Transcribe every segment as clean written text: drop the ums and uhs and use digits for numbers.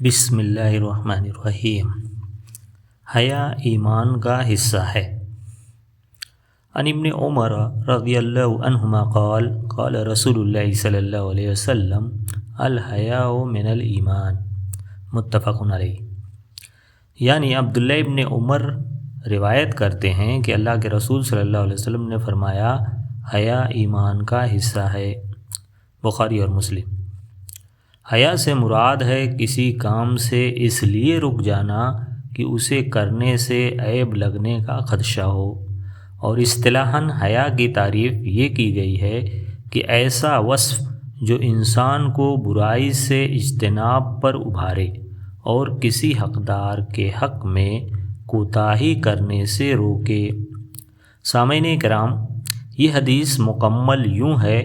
بسم اللہ الرحمن الرحیم۔ حیا ایمان کا حصہ ہے۔ عن ابن عمر رضی اللہ عنہما قال قال رسول اللہ صلی اللہ علیہ وسلم الحیاء من الایمان، متفق علیہ۔ یعنی عبداللہ ابن عمر روایت کرتے ہیں کہ اللہ کے رسول صلی اللہ علیہ وسلم نے فرمایا حیا ایمان کا حصہ ہے، بخاری اور مسلم۔ حیا سے مراد ہے کسی کام سے اس لیے رک جانا کہ اسے کرنے سے عیب لگنے کا خدشہ ہو، اور اصطلاحاً حیا کی تعریف یہ کی گئی ہے کہ ایسا وصف جو انسان کو برائی سے اجتناب پر ابھارے اور کسی حقدار کے حق میں کوتاہی کرنے سے روکے۔ سامعین کرام، یہ حدیث مکمل یوں ہے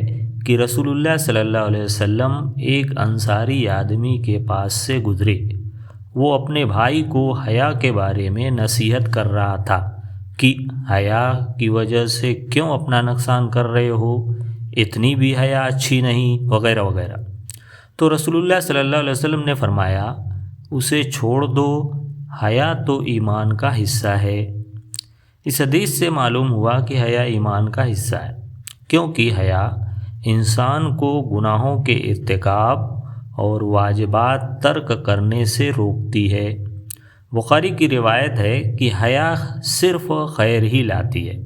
کہ رسول اللہ صلی اللہ علیہ وسلم ایک انصاری آدمی کے پاس سے گزرے۔ وہ اپنے بھائی کو حیا کے بارے میں نصیحت کر رہا تھا کہ حیا کی وجہ سے کیوں اپنا نقصان کر رہے ہو، اتنی بھی حیا اچھی نہیں، وغیرہ وغیرہ۔ تو رسول اللہ صلی اللہ علیہ وسلم نے فرمایا اسے چھوڑ دو، حیا تو ایمان کا حصہ ہے۔ اس حدیث سے معلوم ہوا کہ حیا ایمان کا حصہ ہے، کیونکہ حیا انسان کو گناہوں کے ارتکاب اور واجبات ترک کرنے سے روکتی ہے۔ بخاری کی روایت ہے کہ حیا صرف خیر ہی لاتی ہے،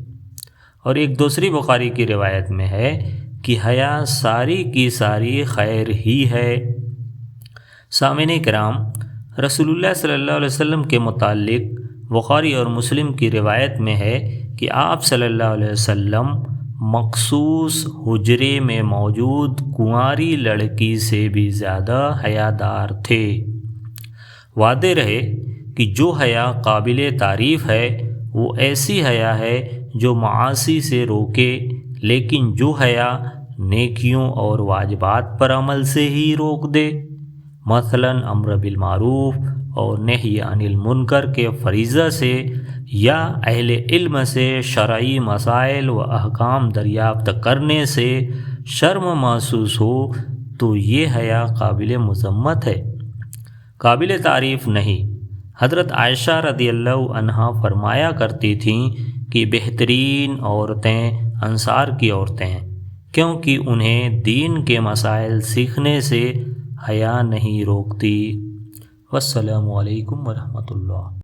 اور ایک دوسری بخاری کی روایت میں ہے کہ حیا ساری کی ساری خیر ہی ہے۔ سامعین کرام، رسول اللہ صلی اللہ علیہ وسلم کے متعلق بخاری اور مسلم کی روایت میں ہے کہ آپ صلی اللہ علیہ وسلم مخصوص حجرے میں موجود کنواری لڑکی سے بھی زیادہ حیادار تھے۔ واضح رہے کہ جو حیا قابل تعریف ہے وہ ایسی حیا ہے جو معاصی سے روکے، لیکن جو حیا نیکیوں اور واجبات پر عمل سے ہی روک دے، مثلا امر بالمعروف اور نہی عن المنکر کے فریضہ سے، یا اہل علم سے شرعی مسائل و احکام دریافت کرنے سے شرم محسوس ہو، تو یہ حیا قابل مذمت ہے، قابل تعریف نہیں۔ حضرت عائشہ رضی اللہ عنہا فرمایا کرتی تھیں کہ بہترین عورتیں انصار کی عورتیں ہیں، کیونکہ انہیں دین کے مسائل سیکھنے سے حیا نہیں روکتی۔ والسلام علیکم ورحمۃ اللہ۔